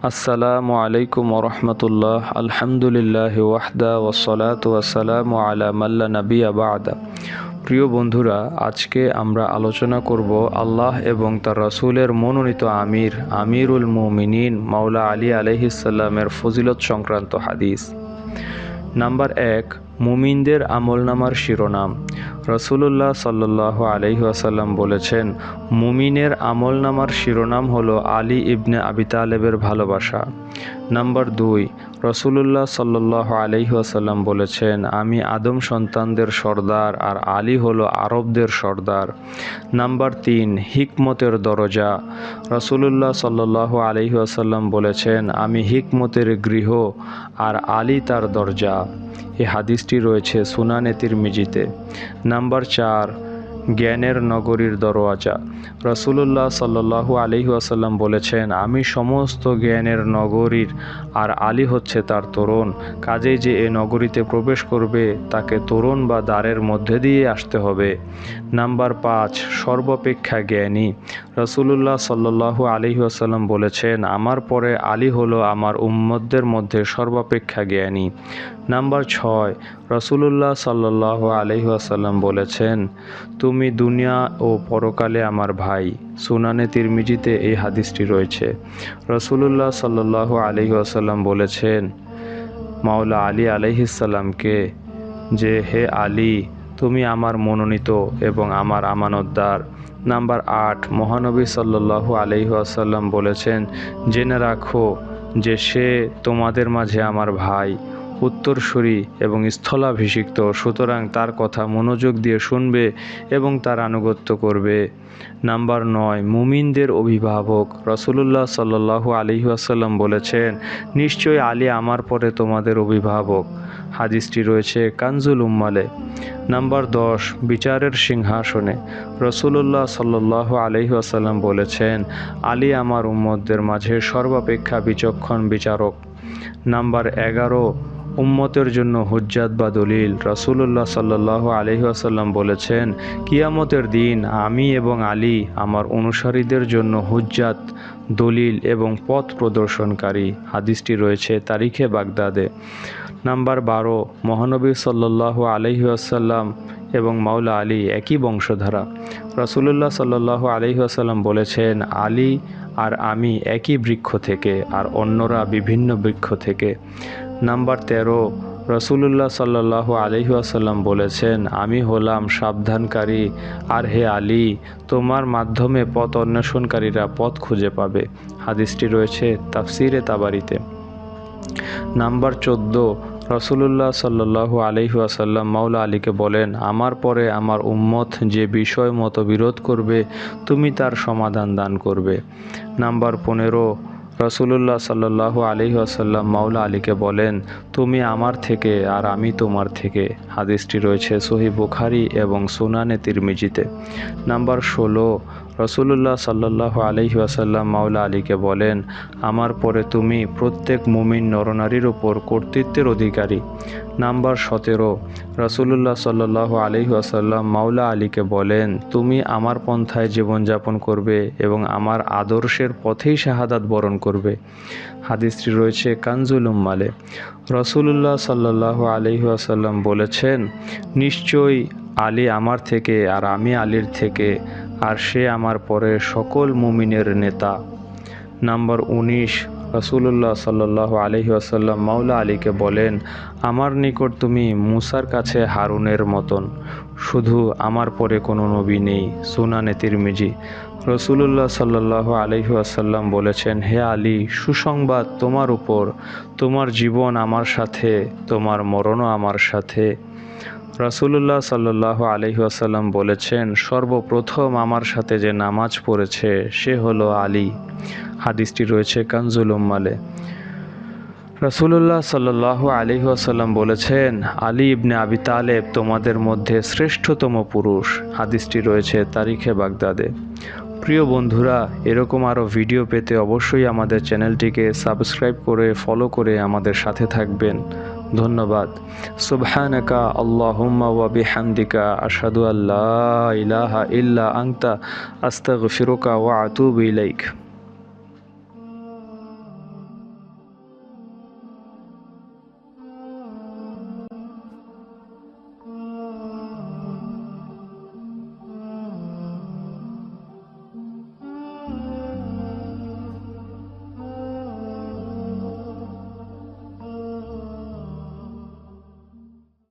আসসালামু আলাইকুম ওরহমতুল্লাহ। আলহামদুলিল্লাহ ওয়াহদা ওয়াসসালাতু ওয়াসসালামু আলা মাল্লা নাবিয়্যা বা'দা। প্রিয় বন্ধুরা, আজকে আমরা আলোচনা করব আল্লাহ এবং তার রাসূলের মনোনীত আমিরুল মুমিনিন মাওলা আলী আলাইহিস সালামের ফজিলত সংক্রান্ত হাদিস। নাম্বার 1, মুমিনদের আমলনামার শিরোনাম। রাসূলুল্লাহ সাল্লাল্লাহু আলাইহি ওয়াসাল্লাম বলেছেন, মুমিনের আমলনামার শিরোনাম হলো আলী ইবনে আবি তালেবের ভালোবাসা। নাম্বার 2, রাসূলুল্লাহ সাল্লাল্লাহু আলাইহি ওয়াসাল্লাম বলেছেন, আমি আদম সন্তানদের সর্দার আর আলী হলো আরবদের সর্দার। নাম্বার 3, হিকমতের দরজা। রাসূলুল্লাহ সাল্লাল্লাহু আলাইহি ওয়াসাল্লাম বলেছেন, আমি হিকমতের গৃহ আর আলী তার দরজা। এই হাদিসটি রয়েছে সুনানে তিরমিজিতে। নাম্বার 4, জ্ঞানের নগরীর দরওয়াজা। রাসূলুল্লাহ সাল্লাল্লাহু আলাইহি ওয়াসাল্লাম বলেছেন, আমি সমস্ত জ্ঞানের নগরীর আর আলী হচ্ছে তার তোরণ। কাজেই যে এ নগরীতে প্রবেশ করবে তাকে তোরণ বা দ্বারের মধ্যে দিয়ে আসতে হবে। নাম্বার 5, সর্বাপেক্ষা জ্ঞানী। রাসূলুল্লাহ সাল্লাল্লাহু আলাইহি ওয়াসাল্লাম বলেছেন, আমার পরে আলী হলো আমার উম্মতদের মধ্যে সর্বাপেক্ষা জ্ঞানী। নাম্বার 6, রাসূলুল্লাহ সাল্লাল্লাহু আলাইহি ওয়াসাল্লাম বলেছেন, তুমি দুনিয়া ও পরকালে আমার ভাই। সুনানে তিরমিজিতে এই হাদিসটি রয়েছে। রাসূলুল্লাহ সাল্লাল্লাহু আলাইহি ওয়াসাল্লাম বলেছেন মাওলা আলী আলাইহিস সালামকে যে, হে আলী, তুমি আমার মনোনীত এবং আমার আমানতদার। নাম্বার 8, মহানবী সাল্লাল্লাহু আলাইহি ওয়াসাল্লাম বলেছেন, জেনে রাখো যে সে তোমাদের মাঝে আমার ভাই, উত্তরসূরি এবং স্থলাভিষিক্ত, সুতরাং তার কথা মনোযোগ দিয়ে শুনবে এবং তার আনুগত্য করবে। নাম্বার 9, মুমিনদের অভিভাবক। রাসূলুল্লাহ সাল্লাল্লাহু আলাইহি ওয়াসাল্লাম বলেছেন, নিশ্চয়ই আলী আমার পরে তোমাদের অভিভাবক। হাদিসটি রয়েছে কানজুল উম্মালে। নাম্বার 10, বিচারের সিংহাসনে। রাসূলুল্লাহ সাল্লাল্লাহু আলাইহি ওয়াসাল্লাম বলেছেন, আলী আমার উম্মতদের মাঝে সর্বাপেক্ষা বিচক্ষণ বিচারক। নাম্বার 11, উম্মতের জন্য হুজ্জাত বা দলিল। রাসূলুল্লাহ সাল্লাল্লাহু আলাইহি ওয়াসাল্লাম বলেছেন, কিয়ামতের দিন আমি এবং আলী আমার অনুসারীদের জন্য হুজ্জাত, দলিল এবং পথ প্রদর্শনকারী। হাদিসটি রয়েছে তারিখে বাগদাদে। নাম্বার 12, মহানবী সাল্লাল্লাহু আলাইহি ওয়াসাল্লাম এবং মাওলা আলী একই বংশধারা। রাসূলুল্লাহ সাল্লাল্লাহু আলাইহি ওয়াসাল্লাম বলেছেন, আলী আর আমি একই বৃক্ষ থেকে আর অন্যরা বিভিন্ন বৃক্ষ থেকে। নাম্বার 13, রাসূলুল্লাহ সাল্লাল্লাহু আলাইহি ওয়াসাল্লাম বলেছেন, আমি হলাম সাবধানকারী আর হে আলী, তোমার মাধ্যমে পথ অন্বেষণকারীরা পথ খুঁজে পাবে। হাদিসটি রয়েছে তাফসিরে তাবারিতে। নাম্বার 14, রাসূলুল্লাহ সাল্লাল্লাহু আলাইহি ওয়াসাল্লাম মাওলা আলীকে বলেন, আমার পরে আমার উম্মত যে বিষয় মতো বিরোধ করবে তুমি তার সমাধান দান করবে। নাম্বার 15, রাসূলুল্লাহ সাল্লাল্লাহু আলাইহি ওয়াসাল্লাম মাওলা আলীকে বলেন, তুমি আমার থেকে আর আমি তোমার থেকে। হাদিসটি রয়েছে সহিহ বুখারী এবং সুনানে তিরমিজিতে। নাম্বার 16, রাসূলুল্লাহ সাল্লাল্লাহু আলাইহি ওয়াসাল্লাম মাওলা আলীকে বলেন, আমার পরে তুমি প্রত্যেক মুমিন নরনারীর উপর কর্তৃত্বের অধিকারী। নাম্বার 17, রাসূলুল্লাহ সাল্লাল্লাহু আলাইহি ওয়াসাল্লাম মাওলা আলীকে বলেন, তুমি আমার পন্থায় জীবনযাপন করবে এবং আমার আদর্শের পথেই শাহাদাত বরণ করবে। হাদিসটি রয়েছে কানজুল উম্মালে। রাসূলুল্লাহ সাল্লাল্লাহু আলাইহি ওয়াসাল্লাম বলেছেন, নিশ্চয়ই আলী আমার থেকে আর আমি আলীর থেকে, আর সে আমার পরে সকল মুমিনের নেতা। নাম্বার 19, রাসূলুল্লাহ সাল্লাল্লাহু আলাইহি ওয়াসাল্লাম মাওলা আলীকে বলেন, আমার নিকট তুমি মূসার কাছে হারুনের মতন, শুধু আমার পরে কোনো নবী নেই। সুনানে তিরমিজি। রাসূলুল্লাহ সাল্লাল্লাহু আলাইহি ওয়াসাল্লাম বলেছেন, হে আলী, সুসংবাদ তোমার উপর, তোমার জীবন আমার সাথে, তোমার মরণও আমার সাথে। রাসূলুল্লাহ সাল্লাল্লাহু আলাইহি ওয়াসাল্লাম বলেছেন, সর্বপ্রথম আমার সাথে যে নামাজ পড়েছে সে হলো আলী। হাদিসটি রয়েছে কানজুল উম্মালে। রাসূলুল্লাহ সাল্লাল্লাহু আলাইহি ওয়াসাল্লাম বলেছেন, আলী ইবনে আবি তালেব তোমাদের মধ্যে শ্রেষ্ঠতম পুরুষ। হাদিসটি রয়েছে তারিখে বাগদাদে। প্রিয় বন্ধুরা, এরকম আরও ভিডিও পেতে অবশ্যই আমাদের চ্যানেলটিকে সাবস্ক্রাইব করে ফলো করে আমাদের সাথে থাকবেন। ধন্যবাদ। সুবহানাকা আল্লাহুম্মা ওয়া বিহামদিকা আশহাদু আল্লা ইলাহা ইল্লা আনতা আস্তাগফিরুকা ওয়া আতুবু ইলাইক।